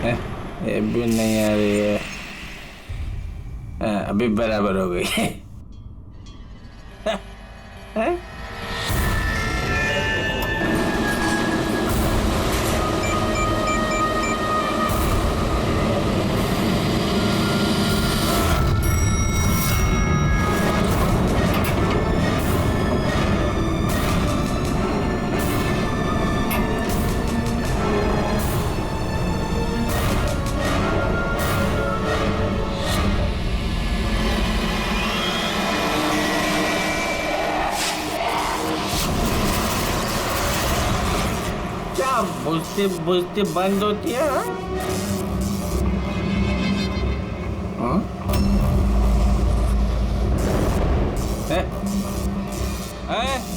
ये भी नहीं आ रही है। अभी बराबर हो गई। बुझते बुझते बंद होती है। हाँ?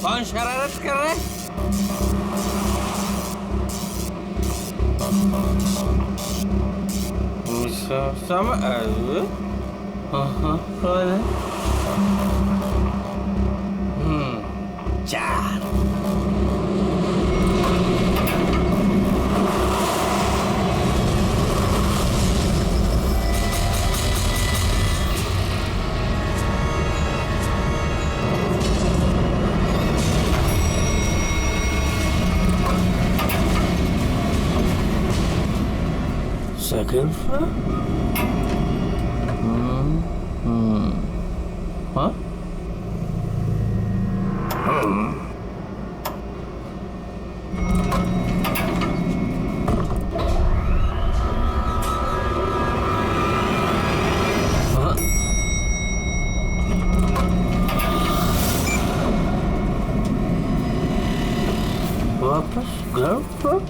कौन शरारत कर रहा है? कौन है? चार। Second floor? Huh? वापस ग्राउंड फ्लोर?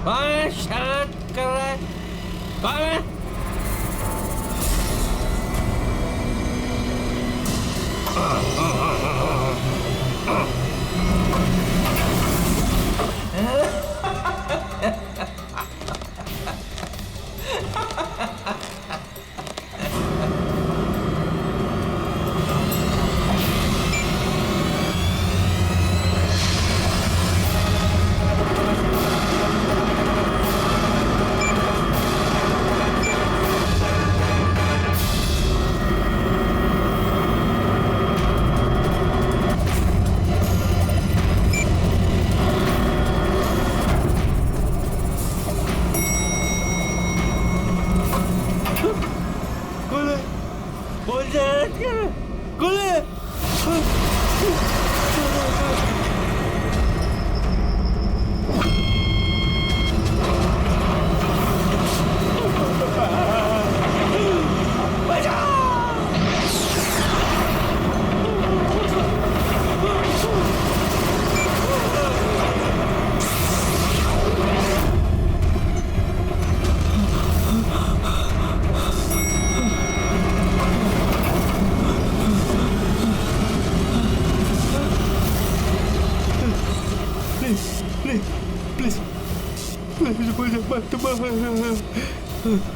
कौन है शरारत कर रहा है? कौन है?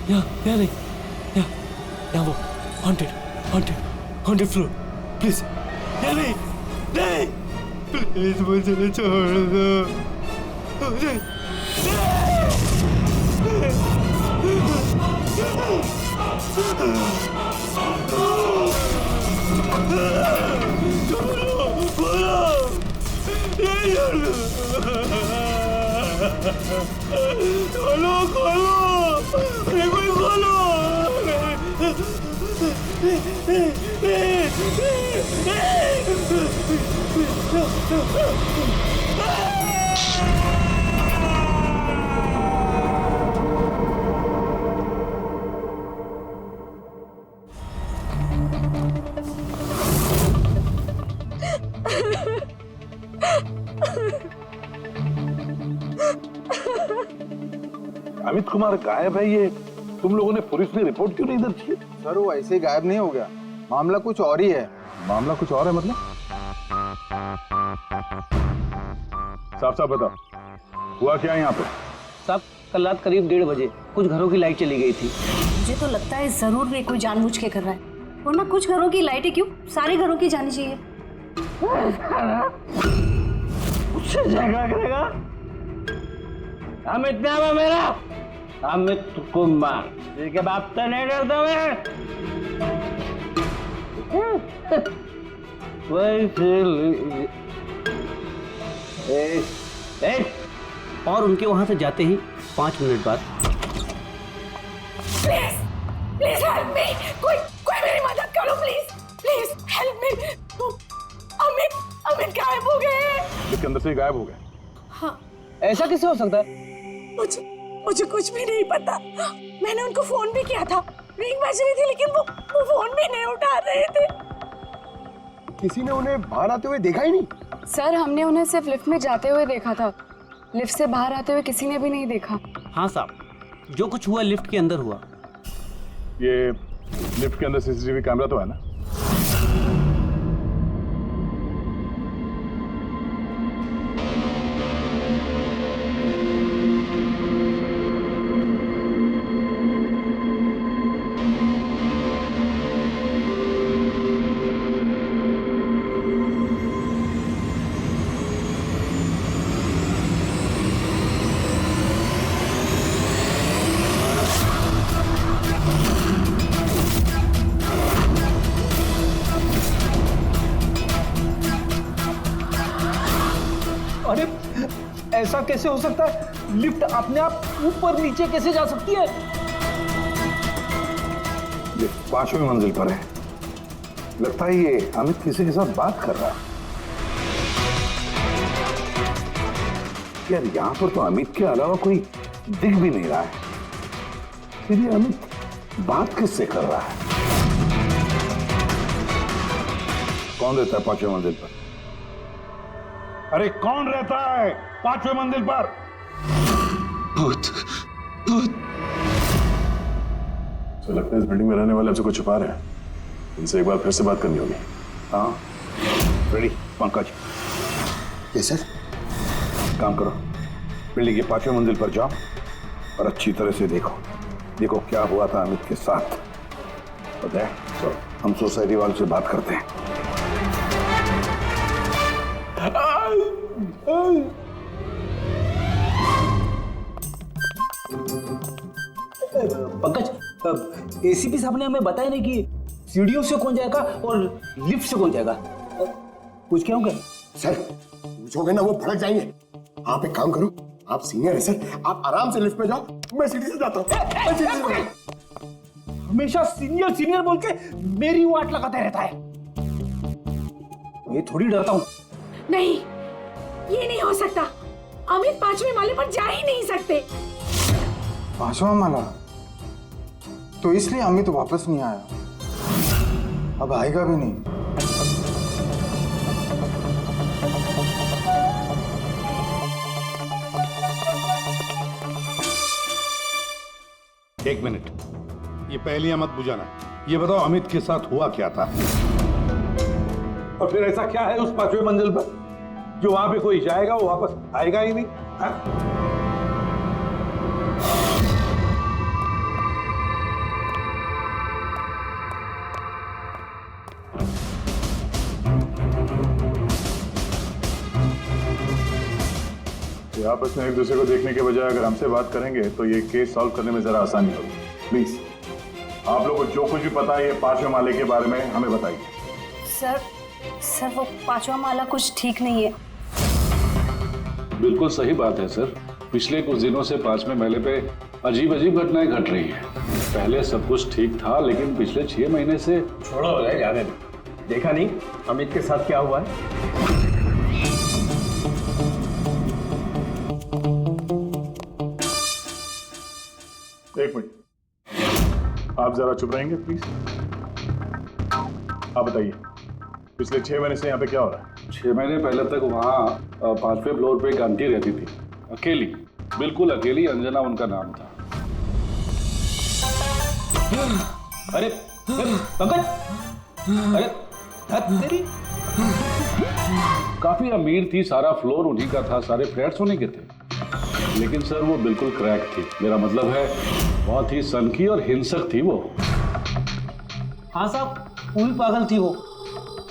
यहाँ नहीं, यहाँ वो haunted floor, please, यहाँ नहीं, please मुझे छोड़ दो, खोलो, खोलो, अमित कुमार गायब है। ये तुम लोगों ने पुलिस में रिपोर्ट क्यों नहीं दर्ज की? सर वो ऐसे ही गायब नहीं हो गया, मामला कुछ और ही है। मामला कुछ और है मतलब? साफ साफ बताओ, हुआ क्या यहाँ पे? साहब कल रात करीब 1:30 बजे कुछ घरों की लाइट चली गई थी। मुझे तो लगता है जरूर ये कोई जानबूझ के कर रहा है, वरना कुछ घरों की लाइटें क्यों सारे घरों की जानी चाहिए। उससे झगड़ा करेगा? अमित नाम है मेरा, अमित कुमार। इसके बाप तो नहीं डरता मैं। और उनके वहां से जाते ही 5 मिनट बाद प्लीज हेल्प मी, कोई मेरी मदद करो please, please help me. Amit गायब हो गए। इसके अंदर से ही गायब हो गए? हाँ। ऐसा कैसे हो सकता है? मुझे कुछ भी नहीं पता। मैंने उनको फोन भी किया था, रिंग बज रही थी, लेकिन वो फोन भी नहीं उठा रहे थे। किसी ने उन्हें बाहर आते हुए देखा ही नहीं? सर, हमने उन्हें सिर्फ लिफ्ट में जाते हुए देखा था, लिफ्ट से बाहर आते हुए किसी ने भी नहीं देखा। हाँ साहब, जो कुछ हुआ लिफ्ट के अंदर हुआ। ये लिफ्ट के अंदर सीसीटीवी कैमरा तो है ना? अरे ऐसा कैसे हो सकता है? लिफ्ट अपने आप ऊपर नीचे कैसे जा सकती है? ये 5वीं मंजिल पर है। लगता है ये अमित किसी के साथ बात कर रहा है। यार यहाँ पर तो अमित के अलावा कोई दिख भी नहीं रहा है। फिर ये अमित बात किससे कर रहा है? कौन रहता है 5वीं मंजिल पर? अरे कौन रहता है 5वीं मंजिल पर? भूत। तो लगता है इस बिल्डिंग में रहने वाले हमसे कुछ छुपा रहे हैं। इनसे एक बार फिर से बात करनी होगी। हाँ रेडी पंकज? Yes sir. काम करो, बिल्डिंग की 5वीं मंजिल पर जाओ और अच्छी तरह से देखो क्या हुआ था अमित के साथ। पता है तो हम सोसाइटी वालों से बात करते हैं। पंकज, एसीपी साहब ने हमें बताया नहीं कि सीढ़ियों से कौन जाएगा और लिफ्ट से कौन जाएगा। कुछ क्या होगा? सर पूछोगे ना वो भड़क जाएंगे। आप एक काम करो, आप सीनियर है सर, आप आराम से लिफ्ट में जाओ, मैं सीढ़ी से जाता हूँ। हमेशा सीनियर बोल के मेरी वाट लगाता रहता है। ये थोड़ी डरता हूँ। नहीं, ये नहीं हो सकता। अमित 5वें माले पर जा ही नहीं सकते। 5वां माला? तो इसलिए अमित वापस नहीं आया, अब आएगा भी नहीं। एक मिनट, ये पहलियां मत बुझाना। ये बताओ अमित के साथ हुआ क्या था? और फिर ऐसा क्या है उस 5वीं मंजिल पर जो वहां पे कोई जाएगा वो वापस आएगा ही नहीं? हाँ? आपस में एक दूसरे को देखने के बजाय अगर हमसे बात करेंगे तो ये केस सॉल्व करने में जरा आसानी होगी। प्लीज आप लोगों को जो कुछ भी पता है ये 5वें माले के बारे में हमें बताइए। सर वो 5वां माला कुछ ठीक नहीं है। बिल्कुल सही बात है सर। पिछले कुछ दिनों से 5वें माले पे अजीब घटनाएं घट रही हैं। पहले सब कुछ ठीक था, लेकिन पिछले 6 महीने से। छोड़ो जाने दो। देखा नहीं अमित के साथ क्या हुआ है? एक मिनट, आप जरा चुप रहेंगे प्लीज। आप बताइए पिछले 6 महीने से यहाँ पे क्या हो रहा है? 6 महीने पहले तक वहाँ 5वें फ्लोर पे एक आंटी रहती थी, अकेली, बिल्कुल अकेली। अंजना उनका नाम था। अरे पंकज, अरे तेरी काफी अमीर थी, सारा फ्लोर उन्हीं का था, सारे फ्लैट्स उन्हीं के थे। लेकिन सर वो बिल्कुल क्रैक थी। मेरा मतलब है बहुत ही सनकी और हिंसक थी वो। हाँ साहब, पूरी पागल थी वो।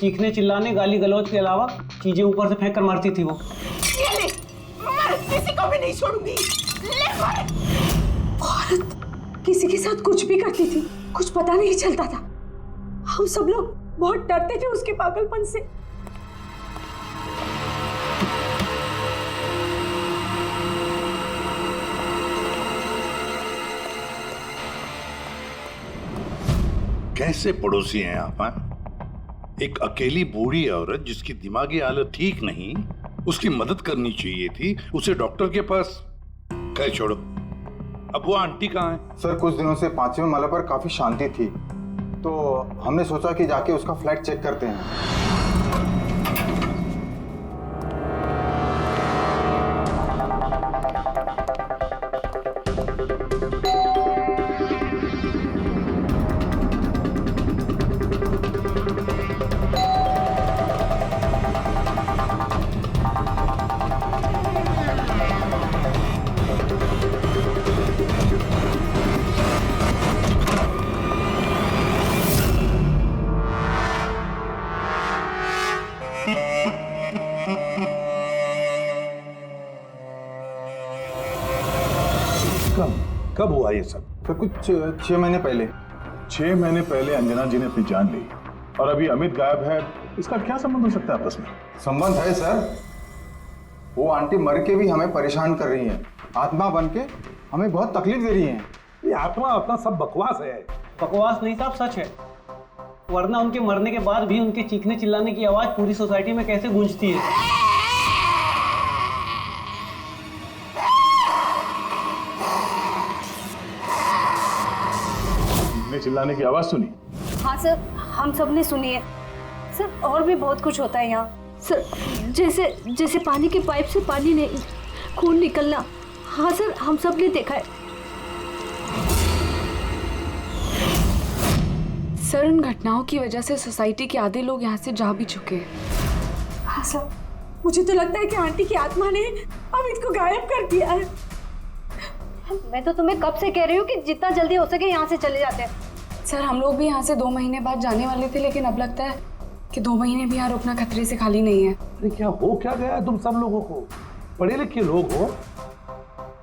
चीखने चिल्लाने गाली गलौज के अलावा चीजें ऊपर से फेंक कर मारती थी वो। ये ले, मैं किसी को भी नहीं छोड़ूंगी। ले मार। औरत किसी के साथ कुछ भी करती थी, कुछ पता नहीं चलता था। हम सब लोग बहुत डरते थे उसके पागलपन से। कैसे पड़ोसी हैं आप? हाँ? एक अकेली बूढ़ी औरत जिसकी दिमागी हालत ठीक नहीं, उसकी मदद करनी चाहिए थी, उसे डॉक्टर के पास कह छोड़ो। अब वो आंटी कहाँ है? सर कुछ दिनों से 5वें माला पर काफी शांति थी, तो हमने सोचा कि जाके उसका फ्लैट चेक करते हैं। कब हुआ ये सब? फिर कुछ 6 महीने पहले। 6 महीने पहले अंजना जी ने अपनी जान ली और अभी अमित गायब है, इसका क्या संबंध हो सकता है आपस में? संबंध है सर। वो आंटी मर के भी हमें परेशान कर रही हैं, आत्मा बन के हमें बहुत तकलीफ दे रही हैं। ये आत्मा अपना सब बकवास है। बकवास नहीं साहब, सच है। वरना उनके मरने के बाद भी उनके चीखने चिल्लाने की आवाज पूरी सोसाइटी में कैसे गूंजती है। चिल्लाने की आवाज सुनी? हाँ सर, हम सब ने सुनी है सर। और भी बहुत कुछ होता है यहाँ सर, जैसे पानी के पाइप से पानी नहीं, खून निकलना। हाँ सर, हम सब ने देखा है सर। उन घटनाओं की वजह से सोसाइटी के आधे लोग यहाँ से जा भी चुके हैं। हाँ सर, मुझे तो लगता है कि आंटी की आत्मा ने अमित को गायब कर दिया है। मैं तो तुम्हें कब से कह रही हूँ कि जितना जल्दी हो सके यहाँ से चले जाते हैं। सर हम लोग भी यहाँ से 2 महीने बाद जाने वाले थे, लेकिन अब लगता है कि 2 महीने भी यहाँ रुकना खतरे से खाली नहीं है। अरे क्या हो क्या गया है तुम सब लोगों को? पढ़े लिखे लोग हो।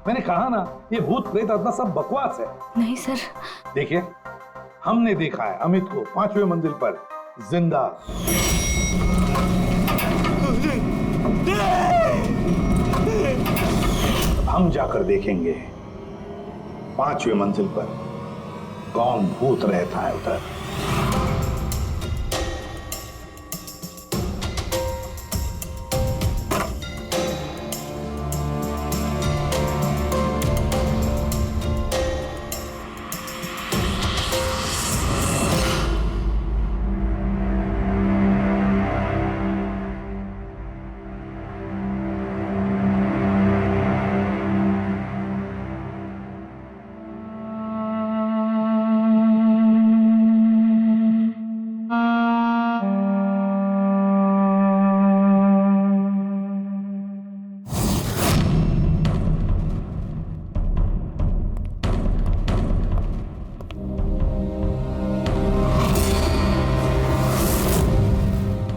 मैंने कहा ना, ये भूत प्रेत आत्मा सब बकवास है। नहीं सर। देखिए, हमने देखा है अमित को 5वें मंजिल पर जिंदा। अब हम जाकर देखेंगे 5वें मंजिल पर कौन भूत रहता है उधर।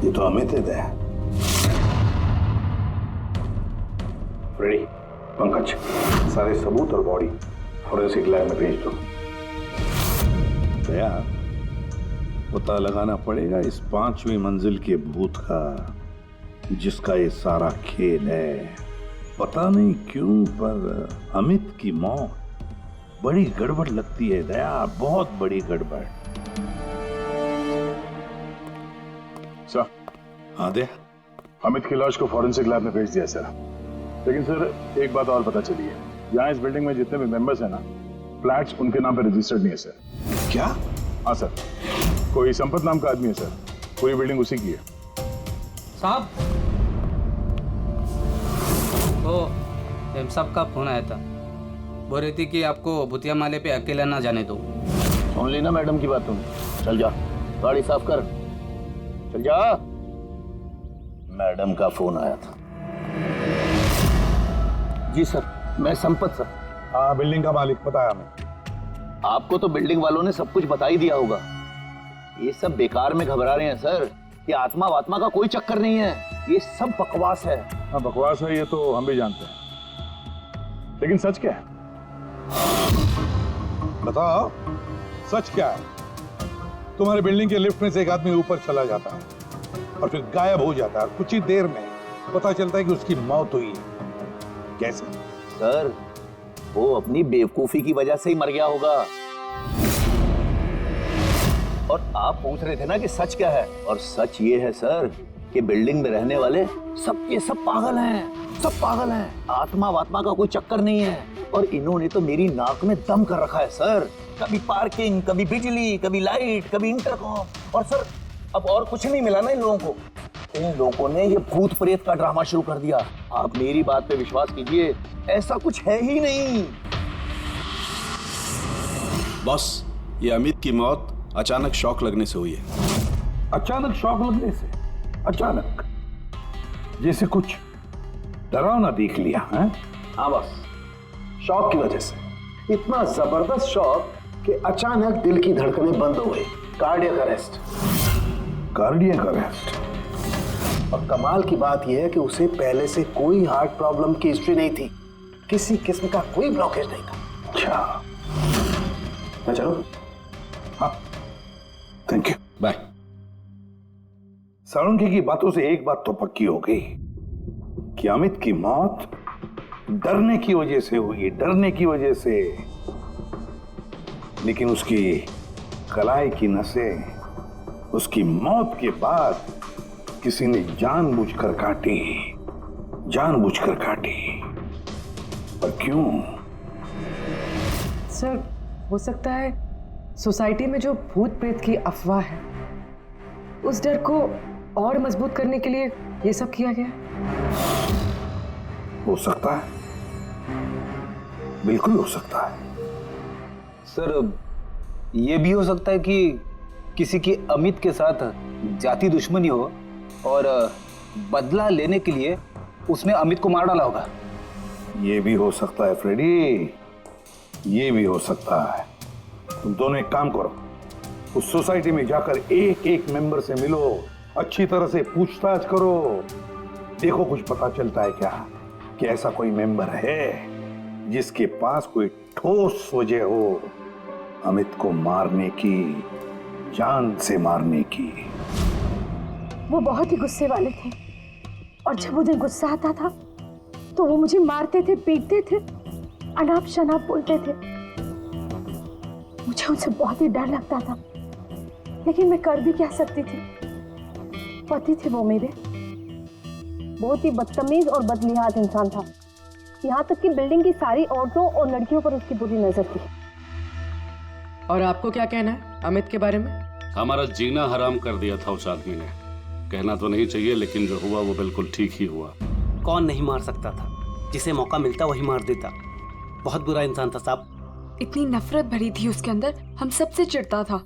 ये तो अमित है। रेडी पंकज, सारे सबूत और बॉडी फॉरेंसिक लैब में भेज दो। दया, पता लगाना पड़ेगा इस 5वीं मंजिल के भूत का, जिसका ये सारा खेल है। पता नहीं क्यों पर अमित की मौत बड़ी गड़बड़ लगती है दया, बहुत बड़ी गड़बड़। सर। हाँ दया, अमित की लाश को फॉरेंसिक लैब में भेज दिया सर। लेकिन सर एक बात और पता चली है, यहाँ इस बिल्डिंग में जितने भी मेंबर्स हैं ना, फ्लैट्स उनके नाम पे रजिस्टर्ड नहीं है सर। क्या? हाँ सर, कोई संपत नाम का आदमी है सर, पूरी बिल्डिंग उसी की है। साहब, तो एम साहब का फोन आया था, बोल रही थी कि आपको भूतिया माले पे अकेला ना जाने दो। सुन ली ना मैडम की बात तुम? चल जा, गाड़ी साफ कर, चल जा। मैडम का फोन आया था। जी सर, मैं संपत सर। हाँ, बिल्डिंग का मालिक, पता है हमें। आपको तो बिल्डिंग वालों ने सब कुछ बता ही दिया होगा। ये सब बेकार में घबरा रहे हैं सर। कि आत्मा वात्मा का कोई चक्कर नहीं है, ये सब बकवास है। हाँ बकवास है ये तो हम भी जानते हैं, लेकिन सच क्या है? बताओ सच क्या है? तुम्हारे बिल्डिंग के लिफ्ट में से एक आदमी ऊपर चला जाता है और फिर गायब हो जाता है, कुछ ही देर में पता चलता है कि उसकी मौत हुई है। कैसे? सर वो अपनी बेवकूफी की वजह से ही मर गया होगा। और आप पूछ रहे थे ना कि सच क्या है, और सच ये है सर कि बिल्डिंग में रहने वाले सब के सब पागल हैं, सब पागल हैं। आत्मा वात्मा का कोई चक्कर नहीं है। और इन्होंने तो मेरी नाक में दम कर रखा है सर। कभी पार्किंग, कभी बिजली, कभी लाइट, कभी इंटरकॉम। और सर अब और कुछ नहीं मिला ना इन लोगों को। इन लोगों ने ये भूत प्रेत का ड्रामा शुरू कर दिया। आप मेरी बात पे विश्वास कीजिए, ऐसा कुछ है ही नहीं। बॉस, ये अमित की मौत अचानक शॉक लगने से हुई है। अचानक शॉक लगने से? अचानक जैसे कुछ डरावना देख लिया है? हाँ बस, शॉक की वजह से। इतना जबरदस्त शॉक कि अचानक दिल की धड़कनें बंद हो गई। Cardiac arrest. Cardiac arrest? और कमाल की बात यह है कि उसे पहले से कोई हार्ट प्रॉब्लम की हिस्ट्री नहीं थी, किसी किस्म का कोई ब्लॉकेज नहीं था। अच्छा, मैं चलूं? हाँ थैंक यू, बाय। साळुंखे की बातों से एक बात तो पक्की हो गई कि अमित की मौत डरने की वजह से हुई, डरने की वजह से। लेकिन उसकी कलाई की नसें उसकी मौत के बाद किसी ने जानबूझकर काटी, जानबूझकर काटी। पर क्यों? सर हो सकता है सोसाइटी में जो भूत प्रेत की अफवाह है उस डर को और मजबूत करने के लिए ये सब किया गया। हो सकता है, बिल्कुल हो सकता है। सर ये भी हो सकता है कि किसी की अमित के साथ जाति दुश्मनी हो और बदला लेने के लिए उसने अमित को मार डाला होगा। ये भी हो सकता है फ्रेडी, ये भी हो सकता है। तुम दोनों एक काम करो, उस सोसाइटी में जाकर एक एक मेंबर से मिलो, अच्छी तरह से पूछताछ करो, देखो कुछ पता चलता है क्या कि ऐसा कोई मेंबर है जिसके पास कोई ठोस वजह हो अमित को मारने की, जान से मारने की। वो बहुत ही गुस्से वाले थे और जब उन्हें गुस्सा आता था तो वो मुझे मारते थे, पीटते थे, अनाप शनाप बोलते थे। मुझे उनसे बहुत ही डर लगता था, लेकिन मैं कर भी क्या सकती थी। पति थे वो मेरे। बहुत ही बदतमीज और बदलिहाज इंसान था। यहाँ तक कि बिल्डिंग की सारी औरतों और लड़कियों पर उसकी बुरी नजर थी। और आपको क्या कहना है अमित के बारे में? हमारा जीना हराम कर दिया था उस आदमी ने। कहना तो नहीं चाहिए, लेकिन जो हुआ वो बिल्कुल ठीक ही हुआ। कौन नहीं मार सकता था? जिसे मौका मिलता वही मार देता। बहुत बुरा इंसान था साहब। इतनी नफरत भरी थी उसके अंदर, हम सबसे चिढ़ता था।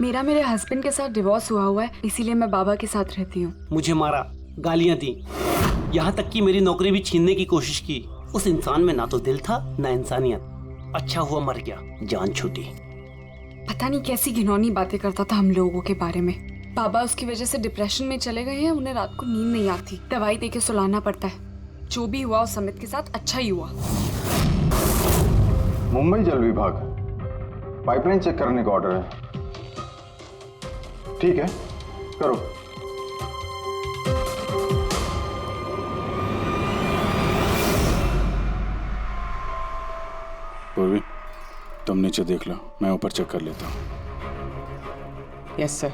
मेरे हस्बैंड के साथ डिवोर्स हुआ है, इसीलिए मैं बाबा के साथ रहती हूँ। मुझे मारा, गालियां दी, यहाँ तक कि मेरी नौकरी भी छीनने की कोशिश की। उस इंसान में ना तो दिल था ना इंसानियत। अच्छा हुआ मर गया, जान छूटी। पता नहीं कैसी घिनौनी बातें करता था हम लोगों के बारे में। बाबा उसकी वजह से डिप्रेशन में चले गए हैं, उन्हें रात को नींद नहीं आती, दवाई देके सुलाना पड़ता है। जो भी हुआ उस समित के साथ अच्छा ही हुआ। मुंबई जल विभाग, पाइपलाइन चेक करने का ऑर्डर है। ठीक है, करो। पूर्वी, तुम नीचे देख लो, मैं ऊपर चेक कर लेता हूँ। Yes sir.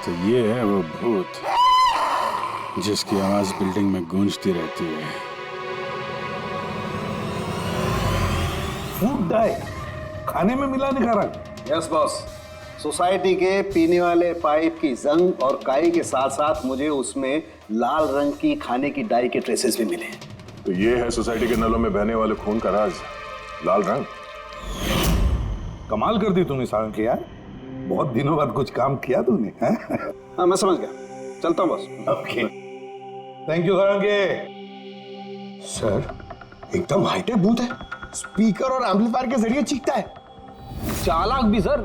तो ये है वो भूत जिसकी आवाज बिल्डिंग में गूंजती रहती है। फूड डाई खाने में मिलाने का रंग। यस बॉस, सोसाइटी के पीने वाले पाइप की जंग और काई के साथ साथ मुझे उसमें लाल रंग की खाने की डाई के ट्रेसेस भी मिले। तो ये है सोसाइटी के नलों में बहने वाले खून का राज, लाल रंग। कमाल कर दी तूने सारंग यार, बहुत दिनों बाद कुछ काम किया तूने। हाँ मैं समझ गया, चलता हूँ बॉस। ओके, थैंक यू सारंगे। सर एकदम हाईटेक भूत है, स्पीकर और एम्पलीफायर के जरिए चीखता है। चालाक भी सर,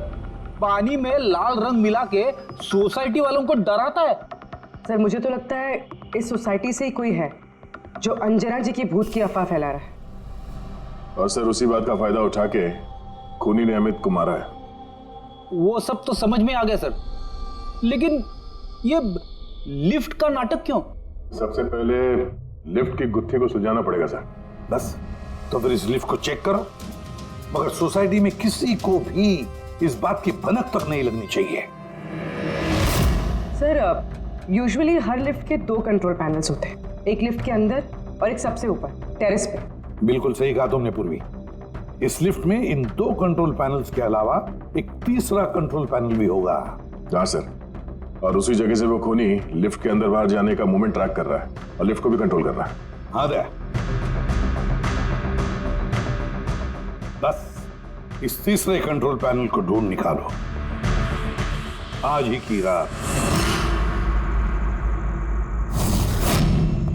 पानी में लाल रंग मिला के सोसाइटी वालों को डराता है। सर मुझे तो लगता है इस सोसाइटी से ही कोई है जो अंजना जी की भूत की अफवाह फैला रहा है। और सर उसी बात का फायदा उठा के खूनी ने अमित को मारा है। वो सब तो समझ में आ गया सर, लेकिन ये लिफ्ट का नाटक क्यों? सबसे पहले लिफ्ट की गुत्थी को सुलझाना पड़ेगा सर। बस तो फिर इस लिफ्ट को चेक करो, मगर सोसाइटी में किसी को भी इस बात की भनक तक नहीं लगनी चाहिए। सर यूजुअली हर लिफ्ट के 2 कंट्रोल पैनल्स होते हैं, एक लिफ्ट के अंदर और एक सबसे ऊपर टेरेस पे। बिल्कुल सही कहा तुमने पूर्वी, इस लिफ्ट में इन 2 कंट्रोल पैनल्स के अलावा एक तीसरा कंट्रोल पैनल भी होगा। हाँ सर, और उसी जगह से वो खूनी लिफ्ट के अंदर बाहर जाने का मूवमेंट ट्रैक कर रहा है और लिफ्ट को भी कंट्रोल कर रहा है। हाँ दे, बस इस तीसरे कंट्रोल पैनल को ढूंढ निकालो आज ही की रात।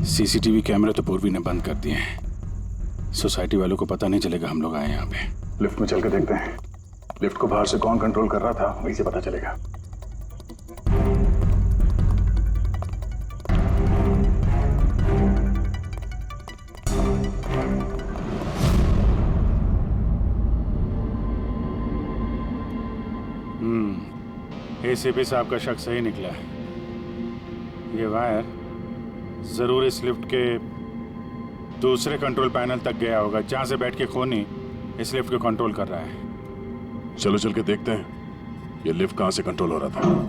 सीसीटीवी कैमरे तो पूर्वी ने बंद कर दिए हैं, सोसाइटी वालों को पता नहीं चलेगा हम लोग आए यहाँ पे। लिफ्ट में चल के देखते हैं, लिफ्ट को बाहर से कौन कंट्रोल कर रहा था वहीं से पता चलेगा। एसीपी साहब का शक सही निकला है, ये वायर जरूर इस लिफ्ट के दूसरे कंट्रोल पैनल तक गया होगा जहां से बैठ के खूनी इस लिफ्ट को कंट्रोल कर रहा है। चलो चल के देखते हैं ये लिफ्ट कहां से कंट्रोल हो रहा था।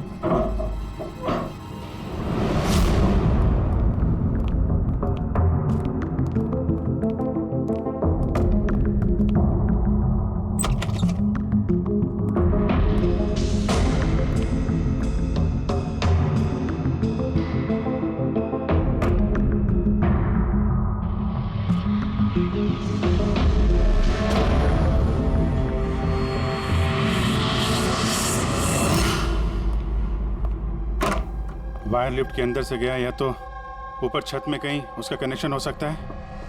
वायर लिफ्ट के अंदर से गया या तो ऊपर छत में कहीं उसका कनेक्शन हो सकता है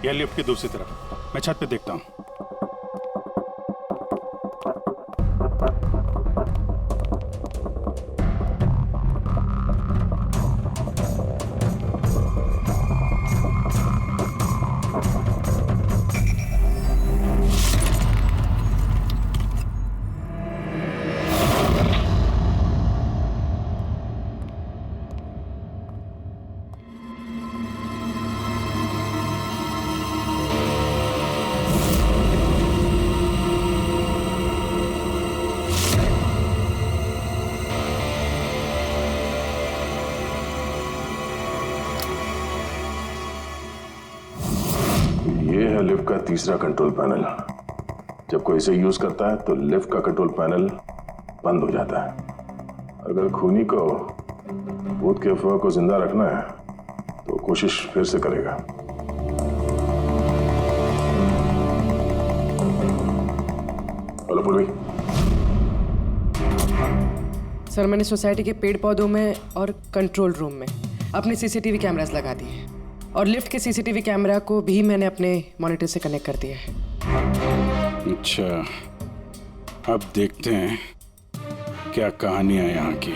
या लिफ्ट की दूसरी तरफ। मैं छत पे देखता हूँ। ये है लिफ्ट का तीसरा कंट्रोल पैनल। जब कोई इसे यूज करता है तो लिफ्ट का कंट्रोल पैनल बंद हो जाता है। अगर खूनी को भूत के अफवाह को जिंदा रखना है तो कोशिश फिर से करेगा। हेलो पूर्वी। सर मैंने सोसाइटी के पेड़ पौधों में और कंट्रोल रूम में अपने सीसीटीवी कैमरास लगा दिए हैं और लिफ्ट के सीसीटीवी कैमरा को भी मैंने अपने मॉनिटर से कनेक्ट कर दिया है। अच्छा, अब देखते हैं क्या कहानी है यहाँ की।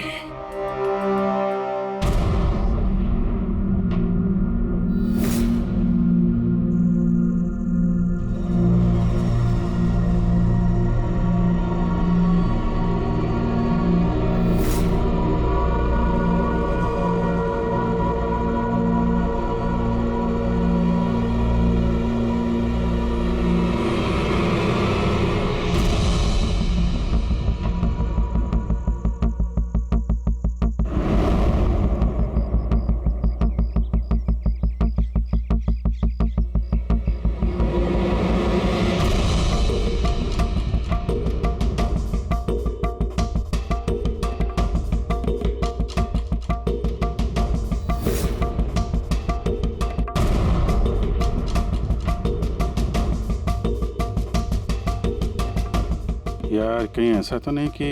सर कहीं ऐसा तो नहीं कि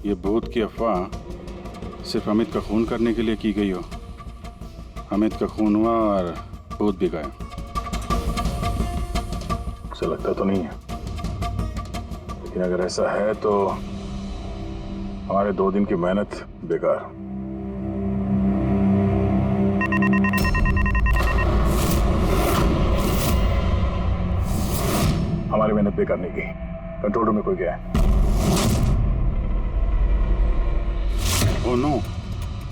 ये भूत की अफवाह सिर्फ अमित का खून करने के लिए की गई हो? अमित का खून हुआ और भूत भी गए। उसे लगता तो नहीं है, लेकिन अगर ऐसा है तो हमारे 2 दिन की मेहनत बेकार। हमारी मेहनत बेकार नहीं गई। कंट्रोल रूम में कोई गया है? ओह नो,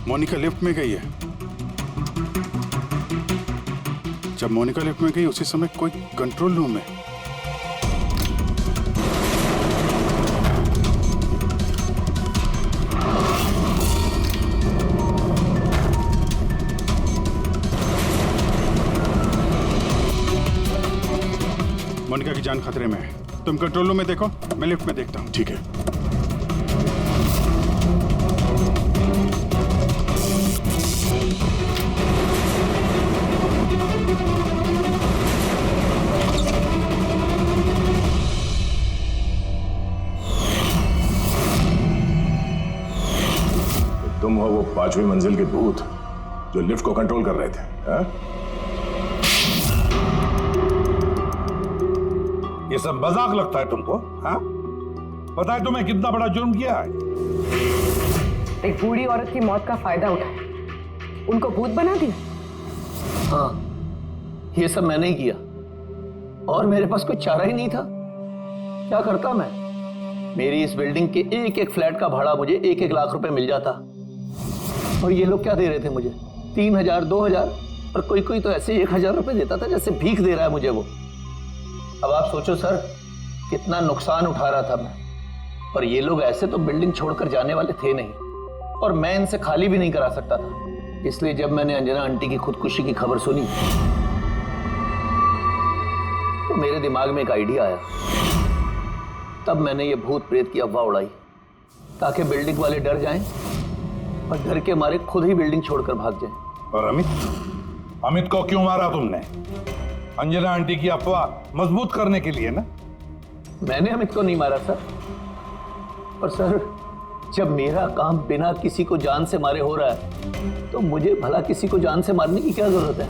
मोनिका लिफ्ट में गई है। जब मोनिका लिफ्ट में गई उसी समय कोई कंट्रोल रूम में। मोनिका की जान खतरे में है। तुम कंट्रोल रूम में देखो, मैं लिफ्ट में देखता हूँ। ठीक है। तुम हो वो 5वीं मंजिल के भूत जो लिफ्ट को कंट्रोल कर रहे थे, हाँ? ये सब मजाक लगता है तुमको? हाँ? पता है तुम्हें कितना बड़ा जुर्म किया है? एक बूढ़ी औरत की मौत का फायदा उठाया, उनको भूत बना दिया। हाँ, ये सब मैंने ही किया और मेरे पास कोई चारा ही नहीं था। क्या करता मैं? मेरी इस बिल्डिंग के एक एक फ्लैट का भाड़ा मुझे 1-1 लाख रुपए मिल जाता और ये लोग क्या दे रहे थे मुझे? 3,000, 2,000 और कोई कोई तो ऐसे 1,000 रुपए देता था जैसे भीख दे रहा है मुझे वो। अब आप सोचो सर, कितना नुकसान उठा रहा था मैं। और ये लोग ऐसे तो बिल्डिंग छोड़कर जाने वाले थे नहीं और मैं इनसे खाली भी नहीं करा सकता था। इसलिए जब मैंने अंजना आंटी की खुदकुशी की खबर सुनी तो मेरे दिमाग में एक आइडिया आया। तब मैंने ये भूत प्रेत की अफवाह उड़ाई ताकि बिल्डिंग वाले डर जाएं और डर के मारे खुद ही बिल्डिंग छोड़कर भाग जाएं। और अमित को क्यों मारा तुमने? अंजना आंटी की अफवाह मजबूत करने के लिए ना? मैंने अमित को नहीं मारा सर। पर सर, जब मेरा काम बिना किसी को जान से मारे हो रहा है तो मुझे भला किसी को जान से मारने की क्या जरूरत है?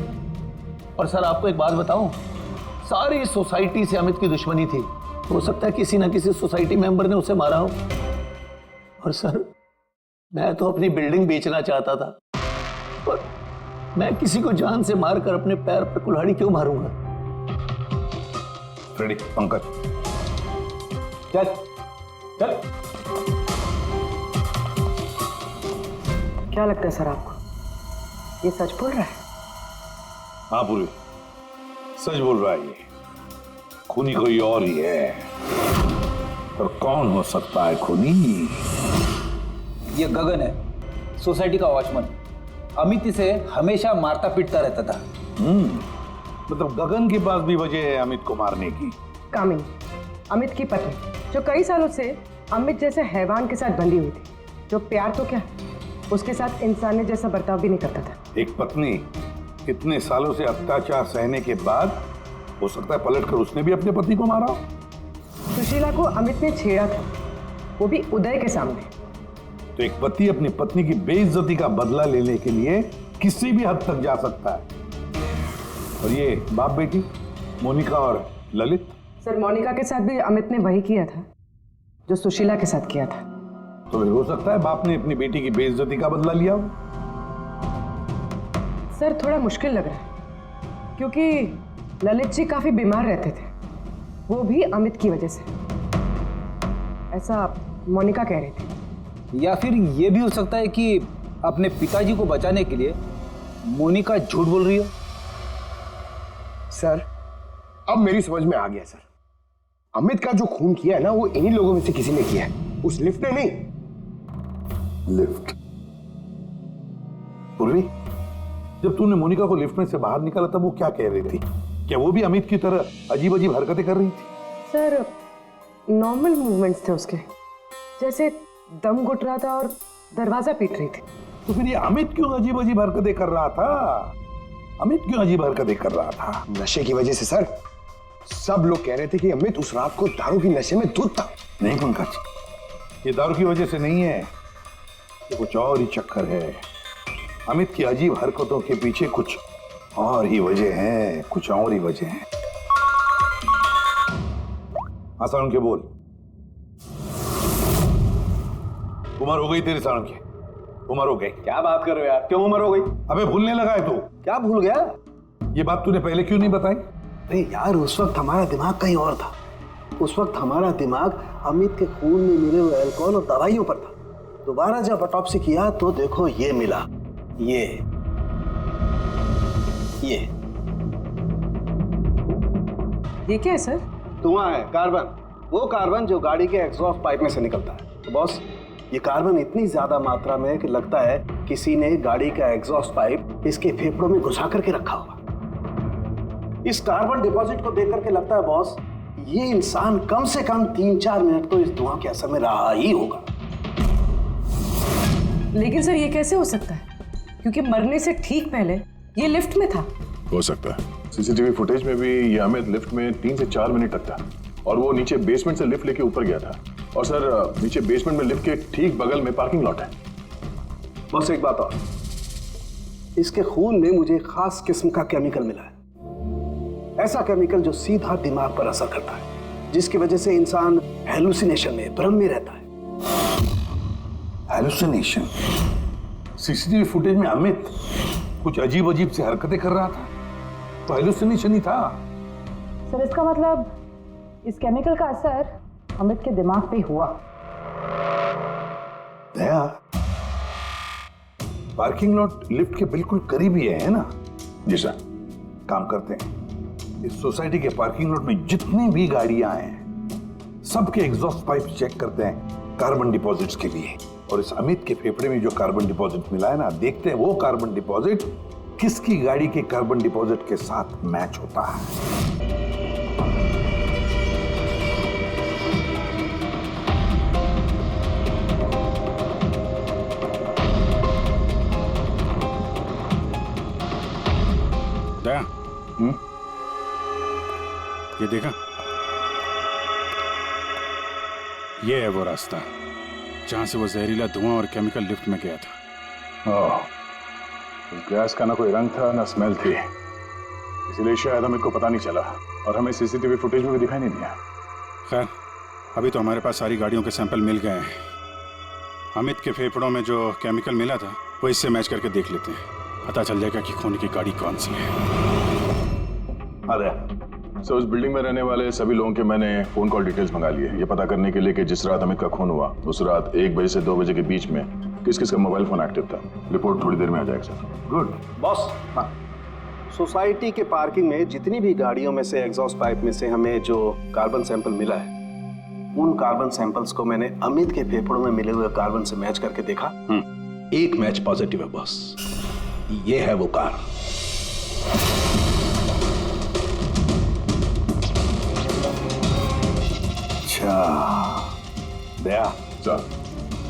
और सर आपको एक बात बताऊं, सारी सोसाइटी से अमित की दुश्मनी थी। हो सकता है किसी ना किसी सोसाइटी मेंबर ने उसे मारा हो। और सर, मैं तो अपनी बिल्डिंग बेचना चाहता था पर मैं किसी को जान से मारकर अपने पैर पर कुल्हाड़ी क्यों मारूंगा? फ्रेडी, पंकज, चल चल। क्या लगता है सर आपको, ये सच बोल रहा है? हाँ पूरी सच बोल रहा है। ये खूनी कोई और ही है। पर कौन हो सकता है खूनी? ये गगन है, सोसाइटी का वॉचमैन। अमित इसे हमेशा मारता पीटता रहता था। मतलब गगन के पास भी वजह है अमित को मारने की। कामिनी, अमित की पत्नी, जो कई सालों से अमित जैसे हैवान के साथ बंधी हुई थी, जो प्यार तो क्या उसके साथ इंसानियत जैसा बर्ताव भी नहीं करता था। एक पत्नी इतने सालों से अत्याचार सहने के बाद हो सकता है पलटकर उसने भी अपने पति को मारा हो। सुशीला को अमित ने छेड़ा था, वो भी उदय के सामने। तो एक पति अपनी पत्नी की बेइज्जती का बदला लेने के लिए किसी भी हद तक जा सकता है। और ये बाप बेटी मोनिका और ललित। सर, मोनिका के साथ भी अमित ने वही किया था जो सुशीला के साथ किया था। तो फिर हो सकता है बाप ने अपनी बेटी की बेइज्जती का बदला लिया हो। सर, थोड़ा मुश्किल लग रहा है क्योंकि ललित जी काफी बीमार रहते थे, वो भी अमित की वजह से, ऐसा मोनिका कह रही थी। या फिर ये भी हो सकता है कि अपने पिताजी को बचाने के लिए मोनिका झूठ बोल रही हो। सर, अब मेरी समझ में आ गया सर। अमित का जो खून किया है ना, वो इन्हीं लोगों में से किसी ने किया है, उस लिफ्ट ने नहीं। लिफ्ट? पूर्वी, जब तूने मोनिका को लिफ्ट में से बाहर निकाला तब वो क्या कह रही थी? क्या वो भी अमित की तरह अजीब अजीब हरकतें कर रही थी? सर, नॉर्मल मूवमेंट्स थे उसके, जैसे दम घुट रहा था और दरवाजा पीट रही थी। तो फिर ये अमित क्यों अजीब अजीब हरकतें कर रहा था? अमित क्यों अजीब हरकतें कर रहा था? नशे की वजह से सर। सब लोग कह रहे थे कि अमित उस रात को दारू की नशे में धुत था। नहीं पंकज, ये दारू की वजह से नहीं है, ये कुछ और ही चक्कर है। अमित की अजीब हरकतों के पीछे कुछ और ही वजह है, कुछ और ही वजह है। आसान के बोल। उम्र हो गई तेरी सालों की, उम्र हो गई। क्या बात कर रहे हो यार, क्यों उम्र हो गई? अबे भूलने लगा है तू? क्या भूल गया? ये बात तूने पहले क्यों नहीं बताई? अरे यार, उस वक्त हमारा दिमाग कहीं और था। उस वक्त हमारा दिमाग अमित के खून में मिले हुए अल्कोहल और दवाइयों पर था। दोबारा जब ऑटोप्सी किया तो देखो ये मिला, ये क्या है सर? धुआं है, कार्बन। वो कार्बन जो गाड़ी के एग्जॉस्ट पाइप में से निकलता है। तो बॉस, ये कार्बन इतनी ज्यादा मात्रा में कि लगता है किसी ने गाड़ी का एग्जॉस्ट पाइप इसके फेफड़ों में घुसा करके रखा होगा। इस कार्बन डिपॉजिट को देख करके लगता है बॉस, ये इंसान कम से कम 3-4 मिनट तो इस धुआं के असर में रहा ही होगा। लेकिन सर ये कैसे हो सकता है? क्योंकि मरने से ठीक पहले ये लिफ्ट में था। हो सकता है। सीसीटीवी फुटेज में भी ये अमित लिफ्ट में 3 से 4 मिनट तक था और वो नीचे बेसमेंट से लिफ्ट लेके ऊपर गया था। और सर, नीचे बेसमेंट में लिफ्ट के ठीक बगल में पार्किंग लॉट है। बस एक बात और, इसके खून में मुझे एक खास किस्म का केमिकल मिला है। ऐसा केमिकल जो सीधा दिमाग पर असर करता है, जिसकी वजह से इंसान हेलुसिनेशन में, भ्रम में रहता है। हेलुसिनेशन? सीसीटीवी फुटेज में अमित कुछ अजीब अजीब सी हरकतें कर रहा था, तो हेलुसिनेशन ही था। सर इसका मतलब इस केमिकल का असर अमित के दिमाग पे हुआ। दया, पार्किंग लॉट लिफ्ट के बिल्कुल करीब ही है ना? जी सर। काम करते हैं, इस सोसाइटी के पार्किंग लॉट में जितनी भी गाड़ियां हैं, सबके एग्जॉस्ट पाइप चेक करते हैं कार्बन डिपॉजिट्स के लिए। और इस अमित के फेफड़े में जो कार्बन डिपॉजिट मिला है ना, देखते हैं वो कार्बन डिपॉजिट किसकी गाड़ी के कार्बन डिपॉजिट के साथ मैच होता है। दया, ये देखा, ये है वो रास्ता जहां से वो जहरीला धुआं और केमिकल लिफ्ट में गया था। उस गैस का ना कोई रंग था ना स्मेल थी, इसीलिए शायद हमें को पता नहीं चला और हमें सीसीटीवी फुटेज में भी दिखाई नहीं दिया। खैर, अभी तो हमारे पास सारी गाड़ियों के सैंपल मिल गए हैं। अमित के फेफड़ों में जो केमिकल मिला था वो इससे मैच करके देख लेते हैं, पता चल जाएगा कि खून की गाड़ी कौन सी है। अरे सर, उस बिल्डिंग में रहने वाले सभी लोगों के मैंने फोन कॉल डिटेल्स मंगा लिए, ये पता करने के लिए कि जिस रात अमित का खून हुआ उस रात 1 बजे से 2 बजे के बीच में किस किस का मोबाइल फोन एक्टिव था। रिपोर्ट थोड़ी देर में आ जाएगा सर। Good boss. हाँ, सोसाइटी के पार्किंग में जितनी भी गाड़ियों में से एग्जॉस्ट पाइप में से हमें जो कार्बन सैंपल मिला है, उन कार्बन सैंपल्स को मैंने अमित के फेफड़ों में मिले हुए कार्बन से मैच करके देखा। एक मैच पॉजिटिव है बॉस, ये है वो कार। अच्छा दया सर,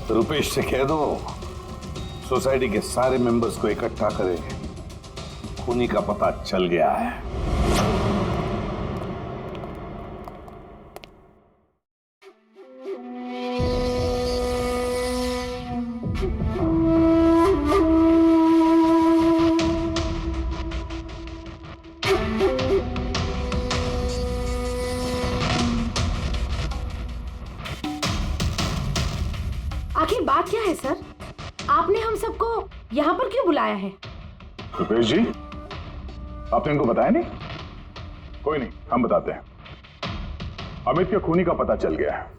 रुपेश से कह दो सोसाइटी के सारे मेंबर्स को इकट्ठा करें, खूनी का पता चल गया है। आखिर बात क्या है सर? आपने हम सबको यहाँ पर क्यों बुलाया है? रुपेश जी, आपने इनको बताया नहीं? कोई नहीं, हम बताते हैं। अमित के खूनी का पता चल गया है।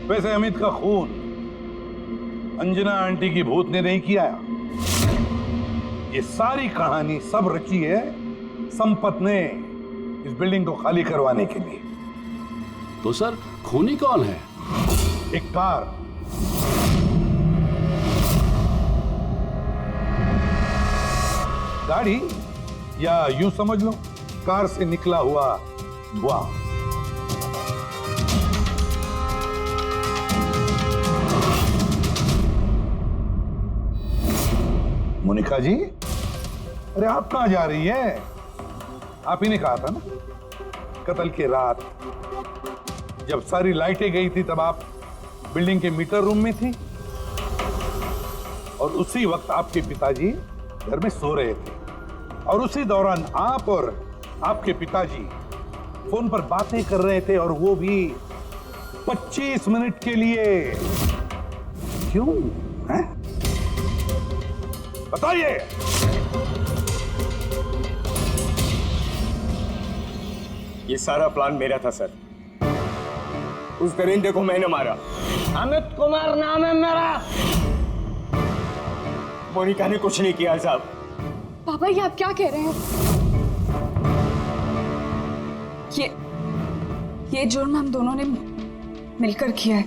वैसे अमित का खून अंजना आंटी की भूत ने नहीं किया। ये सारी कहानी सब रची है संपत ने इस बिल्डिंग को खाली करवाने के लिए। तो सर, खूनी कौन है? एक कार, गाड़ी, या यूं समझ लो कार से निकला हुआ धुआं। मोनिका जी, अरे आप कहां जा रही है? आप ही ने कहा था ना कत्ल की रात जब सारी लाइटें गई थी तब आप बिल्डिंग के मीटर रूम में थी और उसी वक्त आपके पिताजी घर में सो रहे थे और उसी दौरान आप और आपके पिताजी फोन पर बातें कर रहे थे और वो भी 25 मिनट के लिए। क्यों है? बताइए। ये सारा प्लान मेरा था सर। उस दरिंदे को मैंने मारा। अमित कुमार नाम है मेरा। मोनिका ने कुछ नहीं किया साहब। पापा ये आप क्या कह रहे हैं? ये जुर्म हम दोनों ने मिलकर किया है।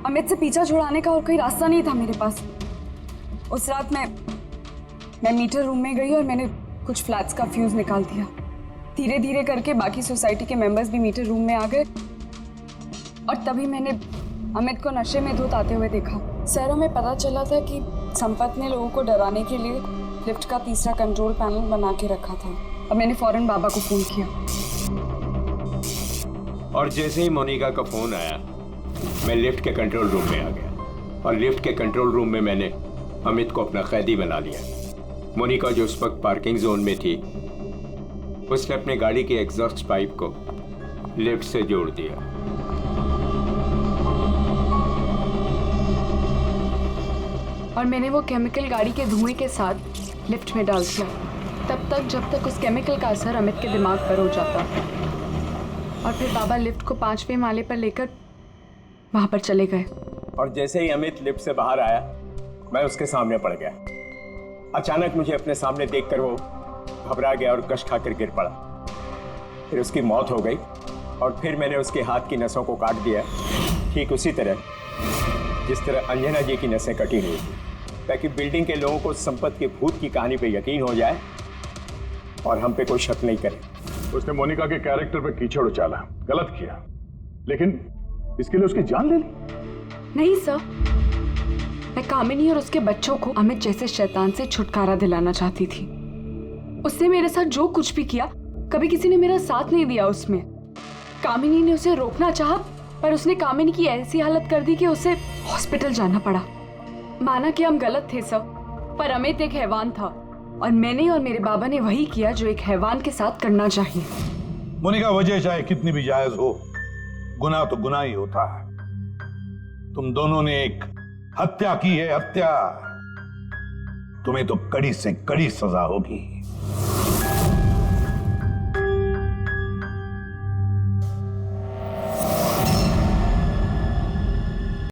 अमित से पीछा छुड़ाने का और कोई रास्ता नहीं था मेरे पास। उस रात मैं मीटर रूम में गई और मैंने कुछ फ्लैट्स का फ्यूज निकाल दिया। धीरे धीरे करके बाकी सोसाइटी के मेंबर्स भी मीटर रूम में आ गए और तभी मैंने अमित को नशे में धुत आते हुए देखा। सर हमें पता चला था कि संपत ने लोगों को डराने के लिए लिफ्ट का तीसरा कंट्रोल पैनल बना के रखा था और मैंने फौरन बाबा को फोन किया। और जैसे ही मोनिका का फोन आया मैं लिफ्ट के कंट्रोल रूम में आ गया और लिफ्ट के कंट्रोल रूम में मैंने अमित को अपना कैदी बना लिया। मोनिका जो उस वक्त पार्किंग जोन में थी उसने अपने गाड़ी के एग्जॉस्ट पाइप को लिफ्ट से जोड़ दिया। और मैंने वो केमिकल गाड़ी के धुएं के साथ लिफ्ट में डाल दिया तब तक जब तक उस केमिकल का असर अमित के दिमाग पर हो जाता। और फिर बाबा लिफ्ट को 5वें माले पर लेकर वहां पर चले गए। और जैसे ही अमित लिफ्ट से बाहर आया मैं उसके सामने पड़ गया। अचानक मुझे अपने सामने देखकर वो घबरा गया और कश खाकर गिर पड़ा। फिर उसकी मौत हो गई और फिर मैंने उसके हाथ की नसों को काट दिया, ठीक उसी तरह जिस तरह अंजना जी की नसें कटी हुई थी, ताकि बिल्डिंग के लोगों को संपत के भूत की कहानी पे यकीन हो जाए और हम पे कोई शक नहीं करे। उसने मोनिका के कैरेक्टर पे कीचड़ उछाला, गलत किया, लेकिन इसके लिए उसकी जान ले ली? नहीं सर, मैं कामिनी और उसके बच्चों को अमित जैसे शैतान से छुटकारा दिलाना चाहती थी। उसने मेरे साथ जो कुछ भी किया कभी किसी ने मेरा साथ नहीं दिया उसमें। कामिनी ने उसे रोकना चाहा पर उसने कामिनी की ऐसी हालत कर दी कि उसे हॉस्पिटल जाना पड़ा। माना कि हम गलत थे सर, पर अमित एक हैवान था और मैंने और मेरे बाबा ने वही किया जो एक हैवान के साथ करना चाहिए। मोनिका, वजह चाहे कितनी भी जायज हो, गुनाह तो गुनाह ही होता है। तुम दोनों ने एक हत्या की है, हत्या। तुम्हें तो कड़ी से कड़ी सजा होगी।